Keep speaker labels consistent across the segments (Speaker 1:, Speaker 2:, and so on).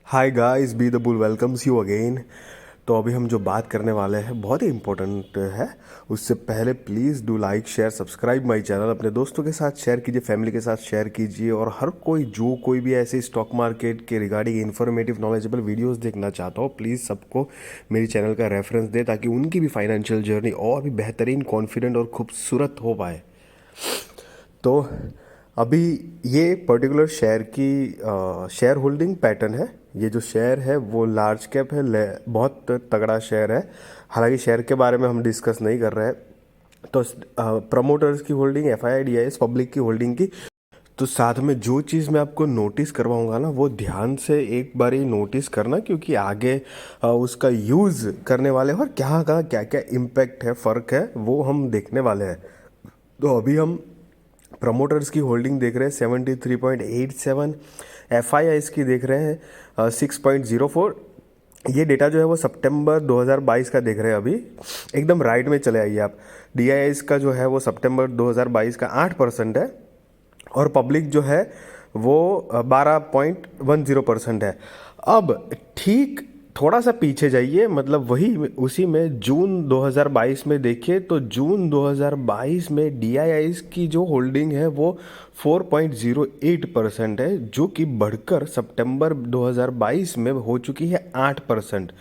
Speaker 1: Hi guys, be the bull welcomes you again. तो अभी हम जो बात करने वाले हैं बहुत ही इम्पोर्टेंट है। उससे पहले please do like share subscribe my channel, अपने दोस्तों के साथ शेयर कीजिए, फैमिली के साथ शेयर कीजिए। और हर कोई जो कोई भी ऐसे स्टॉक मार्केट के रिगार्डिंग इन्फॉर्मेटिव नॉलेजेबल वीडियोस देखना चाहता हो, प्लीज़ सबको मेरी चैनल का रेफरेंस दे ताकि उनकी भी फाइनेंशियल जर्नी और भी बेहतरीन, कॉन्फिडेंट और खूबसूरत हो पाए। तो अभी ये पर्टिकुलर शेयर की शेयर होल्डिंग पैटर्न है। ये जो शेयर है वो लार्ज कैप है, बहुत तगड़ा शेयर है। हालांकि शेयर के बारे में हम डिस्कस नहीं कर रहे हैं। तो प्रमोटर्स की होल्डिंग, FIDIS पब्लिक की होल्डिंग की। तो साथ में जो चीज़ मैं आपको नोटिस करवाऊंगा ना, वो ध्यान से एक बार ही नोटिस करना, क्योंकि आगे उसका यूज़ करने वाले हैं और कहाँ क्या क्या इम्पैक्ट है, फ़र्क है, वो हम देखने वाले हैं। तो अभी हम प्रमोटर्स की होल्डिंग देख रहे हैं 73.87। FIIs की देख रहे हैं 6.04। ये डेटा जो है वो सितंबर 2022 का देख रहे हैं। अभी एकदम राइट में चले आइए आप। DIIs का जो है वो सितंबर 2022 का 8% है और पब्लिक जो है वो 12.10% है। अब ठीक थोड़ा सा पीछे जाइए, मतलब वही उसी में जून 2022 में देखिए तो जून 2022 में DIIs की जो होल्डिंग है वो 4.08% है, जो कि बढ़कर सितंबर 2022 में हो चुकी है 8%।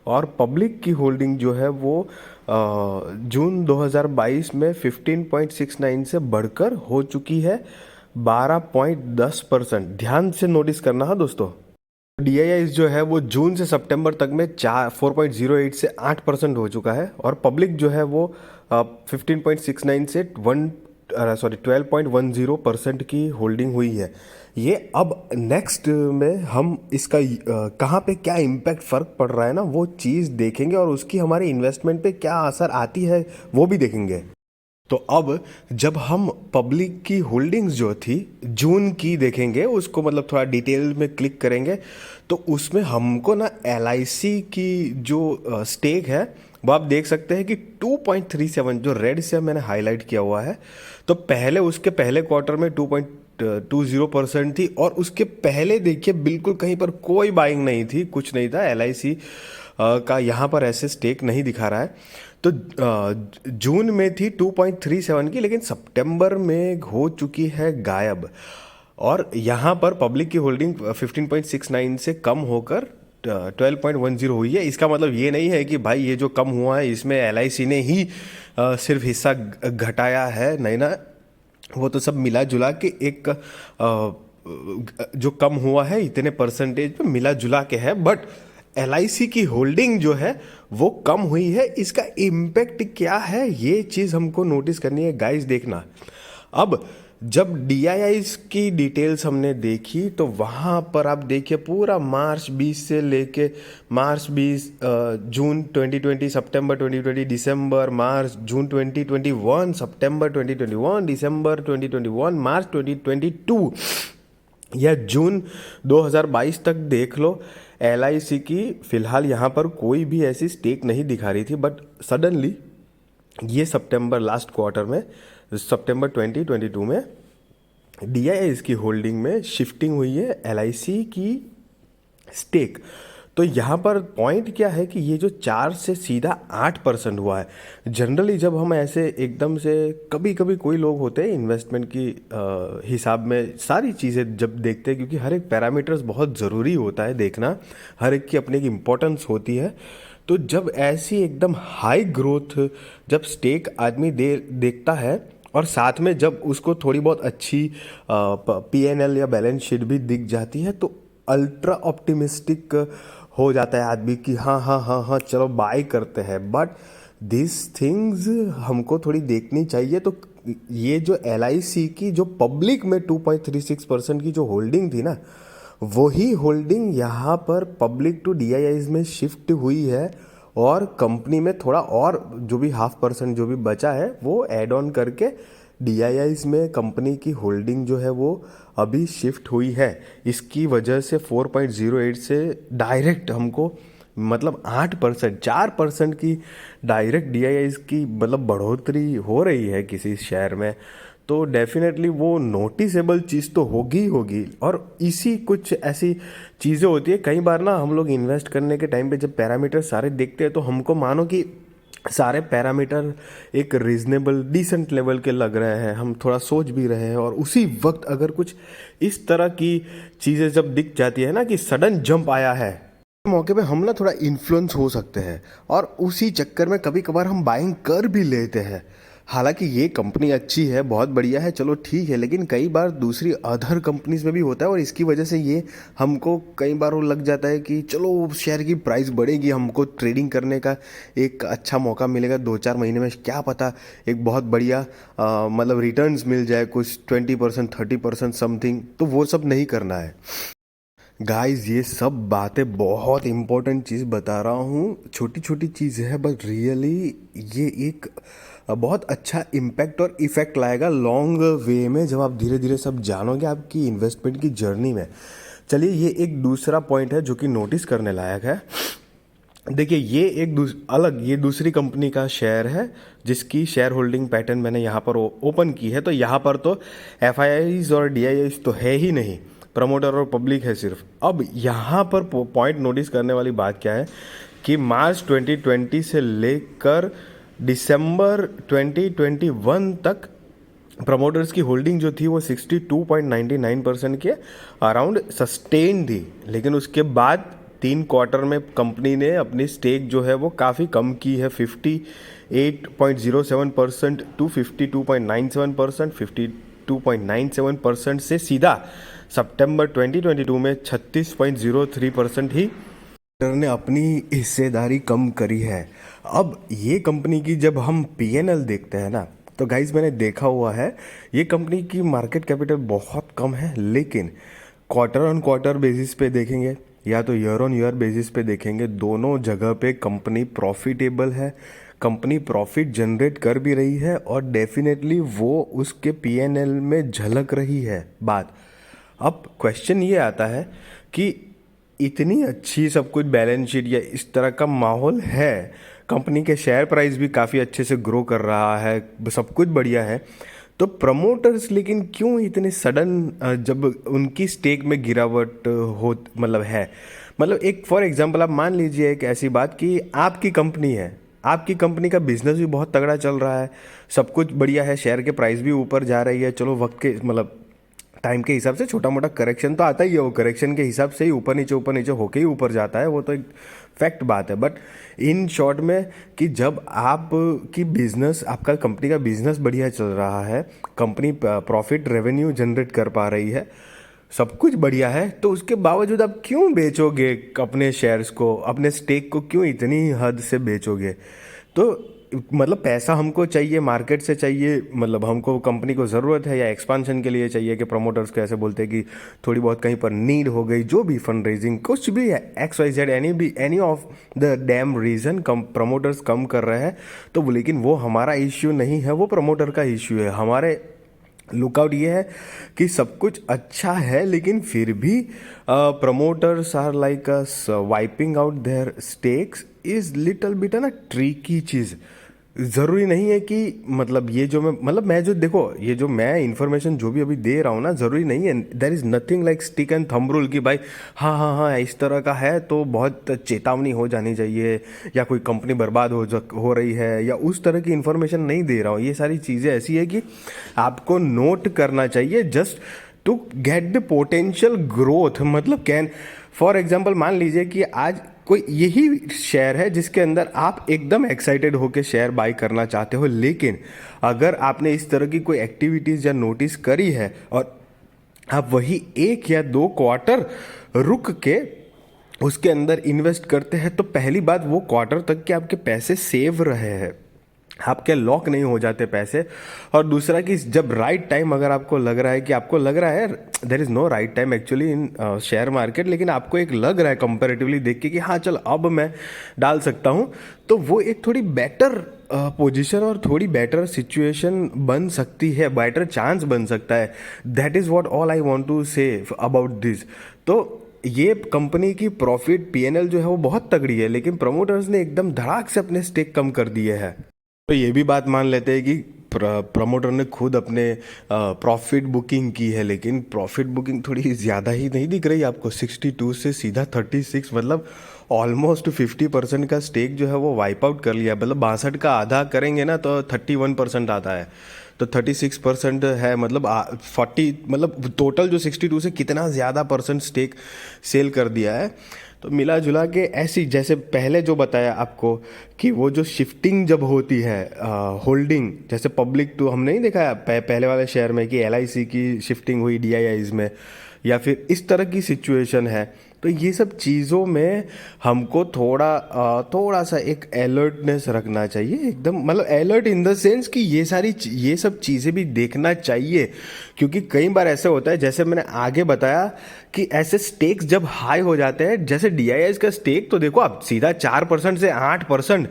Speaker 1: और पब्लिक की होल्डिंग जो है वो जून 2022 में 15.69 से बढ़कर हो चुकी है 12.10%। ध्यान से नोटिस करना, हाँ दोस्तों। DIIs जो है वो जून से सितंबर तक में 4.08 से 8% हो चुका है और पब्लिक जो है वो 15.69 से 12.10% की होल्डिंग हुई है। ये अब नेक्स्ट में हम इसका कहाँ पे क्या इम्पैक्ट फ़र्क पड़ रहा है ना, वो चीज़ देखेंगे और उसकी हमारे इन्वेस्टमेंट पे क्या असर आती है वो भी देखेंगे। तो अब जब हम पब्लिक की होल्डिंग्स जो थी जून की देखेंगे, उसको मतलब थोड़ा डिटेल में क्लिक करेंगे तो उसमें हमको ना LIC की जो स्टेक है वो आप देख सकते हैं कि 2.37 जो रेड से मैंने हाईलाइट किया हुआ है। तो पहले उसके पहले क्वार्टर में 2.20% थी और उसके पहले देखिए बिल्कुल कहीं पर कोई बाइंग नहीं थी, कुछ नहीं था। LIC का यहाँ पर ऐसे स्टेक नहीं दिखा रहा है। तो जून में थी 2.37 की, लेकिन सितंबर में हो चुकी है गायब। और यहाँ पर पब्लिक की होल्डिंग 15.69 से कम होकर 12.10 हुई है। इसका मतलब ये नहीं है कि भाई ये जो कम हुआ है इसमें LIC ने ही सिर्फ हिस्सा घटाया है, नहीं ना। वो तो सब मिला जुला के एक जो कम हुआ है इतने परसेंटेज पे मिला जुला के है। बट LIC की होल्डिंग जो है वो कम हुई है। इसका इम्पैक्ट क्या है ये चीज़ हमको नोटिस करनी है गाइस, देखना। अब जब DIIs की डिटेल्स हमने देखी तो वहाँ पर आप देखिए पूरा मार्च 20 से लेके मार्च 20, जून 2020, सितंबर 2020, दिसंबर, मार्च, जून 2021, सितंबर 2021, दिसंबर 2021, मार्च 2022 या जून 2022 तक देख लो। LIC की फ़िलहाल यहाँ पर कोई भी ऐसी स्टेक नहीं दिखा रही थी, बट सडनली ये सितंबर लास्ट क्वार्टर में, सितंबर 2022 में DIIs की होल्डिंग में शिफ्टिंग हुई है LIC की स्टेक। तो यहाँ पर पॉइंट क्या है कि ये जो 4 से सीधा 8% हुआ है। जनरली जब हम ऐसे एकदम से, कभी कभी कोई लोग होते हैं इन्वेस्टमेंट की हिसाब में सारी चीज़ें जब देखते हैं, क्योंकि हर एक पैरामीटर्स बहुत ज़रूरी होता है देखना, हर एक की अपनी एक इम्पोर्टेंस होती है। तो जब ऐसी एकदम हाई ग्रोथ जब स्टेक आदमी देखता है और साथ में जब उसको थोड़ी बहुत अच्छी PNL या बैलेंस शीट भी दिख जाती है, तो अल्ट्रा ऑप्टिमिस्टिक हो जाता है आदमी कि हाँ हाँ हाँ हाँ चलो बाय करते हैं। बट दिस थिंग्स हमको थोड़ी देखनी चाहिए। तो ये जो LIC की जो पब्लिक में 2.36% की जो होल्डिंग थी ना, वही होल्डिंग यहाँ पर पब्लिक टू DIIs में शिफ्ट हुई है और कंपनी में थोड़ा और जो भी 0.5% जो भी बचा है वो ऐड ऑन करके DIIs में कंपनी की होल्डिंग जो है वो अभी शिफ्ट हुई है। इसकी वजह से 4.08 से डायरेक्ट हमको मतलब 8%, 4% की डायरेक्ट DIIs की मतलब बढ़ोतरी हो रही है किसी शेयर में। तो डेफिनेटली वो नोटिसेबल चीज़ तो होगी ही होगी। और इसी कुछ ऐसी चीज़ें होती है कई बार ना, हम लोग इन्वेस्ट करने के टाइम पे जब पैरामीटर सारे देखते हैं तो हमको मानो कि सारे पैरामीटर एक रीजनेबल डिसेंट लेवल के लग रहे हैं, हम थोड़ा सोच भी रहे हैं, और उसी वक्त अगर कुछ इस तरह की चीज़ें जब दिख जाती है ना कि सडन जंप आया है, मौके पे हम ना थोड़ा इन्फ्लुएंस हो सकते हैं और उसी चक्कर में कभी कभार हम बाइंग कर भी लेते हैं। हालांकि ये कंपनी अच्छी है, बहुत बढ़िया है, चलो ठीक है, लेकिन कई बार दूसरी अदर कंपनीज में भी होता है और इसकी वजह से ये हमको कई बार वो लग जाता है कि चलो शेयर की प्राइस बढ़ेगी, हमको ट्रेडिंग करने का एक अच्छा मौका मिलेगा 2-4 महीने में, क्या पता एक बहुत बढ़िया मतलब रिटर्न्स मिल जाए, कुछ 20% 30% समथिंग, तो वो सब नहीं करना है। गाइस ये सब बातें बहुत इंपॉर्टेंट चीज़ बता रहा हूँ, छोटी छोटी चीज़ है बट रियली ये एक बहुत अच्छा इम्पैक्ट और इफ़ेक्ट लाएगा लॉन्ग वे में, जब आप धीरे धीरे सब जानोगे आपकी इन्वेस्टमेंट की जर्नी में। चलिए ये एक दूसरा पॉइंट है जो कि नोटिस करने लायक है। देखिए ये एक ये दूसरी कंपनी का शेयर है जिसकी शेयर होल्डिंग पैटर्न मैंने यहाँ पर ओपन की है। तो यहाँ पर तो एफ और डी तो है ही नहीं, प्रमोटर और पब्लिक है सिर्फ। अब यहाँ पर पॉइंट नोटिस करने वाली बात क्या है कि मार्च 2020 से लेकर दिसंबर 2021 तक प्रमोटर्स की होल्डिंग जो थी वो 62.99% के अराउंड सस्टेन थी, लेकिन उसके बाद 3 क्वार्टर में कंपनी ने अपनी स्टेक जो है वो काफ़ी कम की है, 58.07% टू 52.97%, 52.97% से सीधा सितंबर 2022 में 36.03% ही ने अपनी हिस्सेदारी कम करी है। अब ये कंपनी की जब हम पीएनएल देखते हैं ना, तो गाइज मैंने देखा हुआ है ये कंपनी की मार्केट कैपिटल बहुत कम है, लेकिन क्वार्टर ऑन क्वार्टर बेसिस पे देखेंगे या तो ईयर ऑन ईयर बेसिस पे देखेंगे, दोनों जगह पे कंपनी प्रॉफिटेबल है, कंपनी प्रॉफिट जनरेट कर भी रही है और डेफिनेटली वो उसके पीएनएल में झलक रही है बात। अब क्वेश्चन ये आता है कि इतनी अच्छी सब कुछ बैलेंस शीट या इस तरह का माहौल है, कंपनी के शेयर प्राइस भी काफ़ी अच्छे से ग्रो कर रहा है, सब कुछ बढ़िया है, तो प्रमोटर्स लेकिन क्यों इतने सडन जब उनकी स्टेक में गिरावट हो मतलब है। मतलब एक फॉर एग्जांपल आप मान लीजिए एक ऐसी बात कि आपकी कंपनी है, आपकी कंपनी का बिजनेस भी बहुत तगड़ा चल रहा है, सब कुछ बढ़िया है, शेयर के प्राइस भी ऊपर जा रही है, चलो वक्त के मतलब टाइम के हिसाब से छोटा मोटा करेक्शन तो आता ही है, वो करेक्शन के हिसाब से ही ऊपर नीचे होके ही ऊपर जाता है, वो तो एक फैक्ट बात है। बट इन शॉर्ट में कि जब आप की बिजनेस, आपका कंपनी का बिजनेस बढ़िया चल रहा है, कंपनी प्रॉफिट रेवेन्यू जनरेट कर पा रही है, सब कुछ बढ़िया है, तो उसके बावजूद आप क्यों बेचोगे अपने शेयर्स को, अपने स्टेक को क्यों इतनी हद से बेचोगे। तो मतलब पैसा हमको चाहिए, मार्केट से चाहिए, मतलब हमको कंपनी को ज़रूरत है या एक्सपांशन के लिए चाहिए कि प्रमोटर्स को ऐसे बोलते हैं कि थोड़ी बहुत कहीं पर नीड हो गई, जो भी फंड रेजिंग कुछ भी है, XYZ any of the damn reason promoters कम कर रहे हैं, तो लेकिन वो हमारा इश्यू नहीं है, वो प्रमोटर का इश्यू है। हमारे लुकआउट ये है कि सब कुछ अच्छा है लेकिन फिर भी promoters are like wiping out their stakes is little bit ना ट्रिकी चीज़। ज़रूरी नहीं है कि मतलब ये जो मैं जो देखो ये जो मैं इन्फॉर्मेशन जो भी अभी दे रहा हूँ ना, ज़रूरी नहीं है, there is nothing like stick and thumb rule कि भाई हाँ हाँ हाँ इस तरह का है तो बहुत चेतावनी हो जानी चाहिए या कोई कंपनी बर्बाद हो रही है, या उस तरह की इन्फॉर्मेशन नहीं दे रहा हूँ। ये सारी चीज़ें ऐसी है कि आपको नोट करना चाहिए just to get the potential growth. मतलब कैन फॉर एग्जाम्पल मान लीजिए कि आज कोई यही शेयर है जिसके अंदर आप एकदम एक्साइटेड होकर शेयर बाय करना चाहते हो, लेकिन अगर आपने इस तरह की कोई एक्टिविटीज़ या नोटिस करी है और आप वही 1 या 2 क्वार्टर रुक के उसके अंदर इन्वेस्ट करते हैं, तो पहली बात वो क्वार्टर तक के आपके पैसे सेव रहे हैं, आपके लॉक नहीं हो जाते पैसे। और दूसरा कि जब राइट टाइम अगर आपको लग रहा है कि आपको लग रहा है there is no right time actually in share market, लेकिन आपको एक लग रहा है कंपैरेटिवली देख के कि हाँ चल अब मैं डाल सकता हूँ, तो वो एक थोड़ी बेटर पोजीशन और थोड़ी बेटर सिचुएशन बन सकती है, बेटर चांस बन सकता है। That is what all I want to say about this. तो ये कंपनी की प्रॉफिट पीएनएल जो है वो बहुत तगड़ी है, लेकिन प्रमोटर्स ने एकदम धड़ाक से अपने स्टेक कम कर दिए हैं। तो ये भी बात मान लेते हैं कि प्रमोटर ने खुद अपने प्रॉफिट बुकिंग की है, लेकिन प्रॉफिट बुकिंग थोड़ी ज़्यादा ही नहीं दिख रही आपको? 62 से सीधा 36, मतलब ऑलमोस्ट 50% का स्टेक जो है वो वाइप आउट कर लिया। मतलब 62 का आधा करेंगे ना तो 31% आता है, तो 36% है, मतलब 40, मतलब टोटल जो 62 से कितना ज़्यादा परसेंट स्टेक सेल कर दिया है। तो मिला जुला के ऐसी, जैसे पहले जो बताया आपको कि वो जो शिफ्टिंग जब होती है होल्डिंग, जैसे पब्लिक तो हम नहीं देखा है पहले वाले शेयर में कि एलआईसी की शिफ्टिंग हुई डीआईआईज में, या फिर इस तरह की सिचुएशन है। तो ये सब चीज़ों में हमको थोड़ा सा एक अलर्टनेस रखना चाहिए, एकदम मतलब अलर्ट इन द सेंस कि ये सब चीज़ें भी देखना चाहिए। क्योंकि कई बार ऐसे होता है, जैसे मैंने आगे बताया कि ऐसे स्टेक्स जब हाई हो जाते हैं, जैसे डीआईआईज का स्टेक तो देखो आप, सीधा 4% से 8%,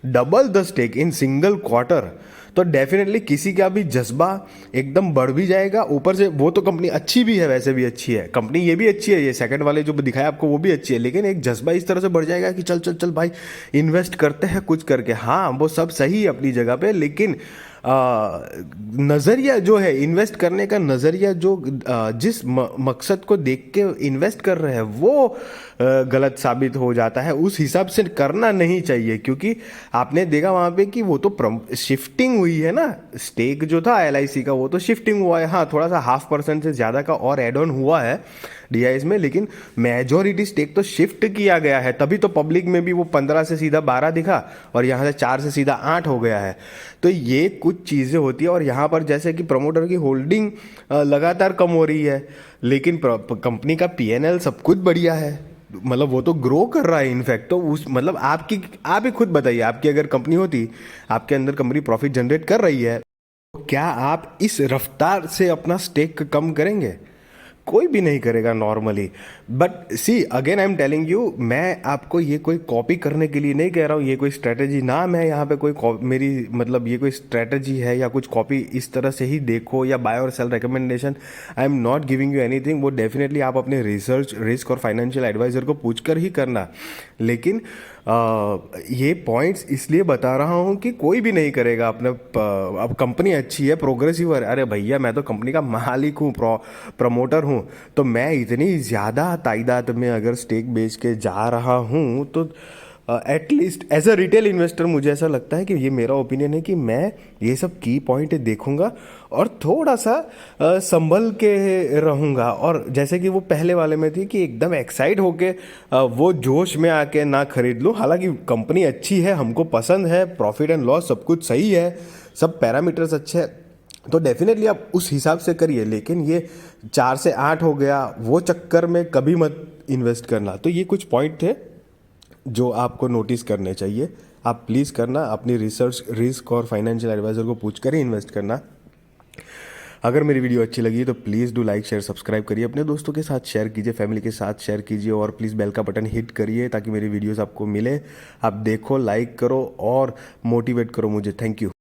Speaker 1: double the stake in single quarter. तो डेफिनेटली किसी का भी जज्बा एकदम बढ़ भी जाएगा। ऊपर से वो तो कंपनी अच्छी भी है, वैसे भी अच्छी है कंपनी, ये भी अच्छी है, ये सेकंड वाले जो दिखाया आपको वो भी अच्छी है, लेकिन एक जज्बा इस तरह से बढ़ जाएगा कि चल चल चल भाई इन्वेस्ट करते हैं कुछ करके। हाँ, वो सब सही है अपनी जगह पे, लेकिन नज़रिया जो है इन्वेस्ट करने का, नज़रिया जो जिस मकसद को देख के इन्वेस्ट कर रहे हैं वो गलत साबित हो जाता है। उस हिसाब से करना नहीं चाहिए, क्योंकि आपने देखा वहाँ पे कि वो तो शिफ्टिंग हुई है ना, स्टेक जो था एलआईसी का वो तो शिफ्टिंग हुआ है। हाँ, थोड़ा सा 0.5% से ज़्यादा का और एड ऑन हुआ है डीआईएस में, लेकिन मेजॉरिटी स्टेक तो शिफ्ट किया गया है। तभी तो पब्लिक में भी वो 15 से सीधा 12 दिखा और यहाँ से 4 से सीधा 8 हो गया है। तो ये कुछ चीज़ें होती है, और यहाँ पर जैसे कि प्रमोटर की होल्डिंग लगातार कम हो रही है, लेकिन कंपनी का पीएनएल सब कुछ बढ़िया है, मतलब वो तो ग्रो कर रहा है इनफैक्ट। तो उस मतलब आप ही खुद बताइए, आपकी अगर कंपनी होती, आपके अंदर कंपनी प्रॉफिट जनरेट कर रही है, तो क्या आप इस रफ्तार से अपना स्टेक कम करेंगे? कोई भी नहीं करेगा normally. But see again I am telling you, मैं आपको ये कोई कॉपी करने के लिए नहीं कह रहा हूँ, ये कोई स्ट्रेटजी ना, मैं यहाँ पे कोई मेरी मतलब ये कोई स्ट्रेटजी है या कुछ कॉपी इस तरह से ही देखो या बाय और cell recommendation, I am not giving you anything. वो डेफिनेटली आप अपने रिसर्च, रिस्क और फाइनेंशियल एडवाइजर को पूछ कर ही करना। लेकिन ये पॉइंट्स इसलिए बता रहा हूँ कि कोई भी नहीं करेगा अपने, अब कंपनी अच्छी है, प्रोग्रेसिव है, अरे भैया मैं तो कंपनी का मालिक हूँ, प्रमोटर हूँ, तो मैं इतनी ज़्यादा तादाद में अगर स्टेक बेच के जा रहा हूँ तो at least as a retail investor मुझे ऐसा लगता है कि ये मेरा ओपिनियन है कि मैं ये सब की पॉइंट देखूंगा और थोड़ा सा संभल के रहूंगा। और जैसे कि वो पहले वाले में थी कि एकदम एक्साइट होके वो जोश में आके ना खरीद लूँ। हालांकि कंपनी अच्छी है, हमको पसंद है, प्रॉफिट एंड लॉस सब कुछ सही है, सब पैरामीटर्स अच्छे हैं, तो डेफिनेटली आप उस हिसाब से करिए। लेकिन ये 4 से 8 हो गया, वो चक्कर में कभी मत इन्वेस्ट करना। तो ये कुछ पॉइंट थे जो आपको नोटिस करने चाहिए, आप प्लीज़ करना, अपनी रिसर्च, रिस्क और फाइनेंशियल एडवाइज़र को पूछ कर ही इन्वेस्ट करना। अगर मेरी वीडियो अच्छी लगी तो please do like, share, subscribe करिए, अपने दोस्तों के साथ शेयर कीजिए, फैमिली के साथ शेयर कीजिए, और प्लीज़ बेल का बटन हिट करिए ताकि मेरी वीडियोस आपको मिले। आप देखो, लाइक करो और मोटिवेट करो मुझे। Thank you.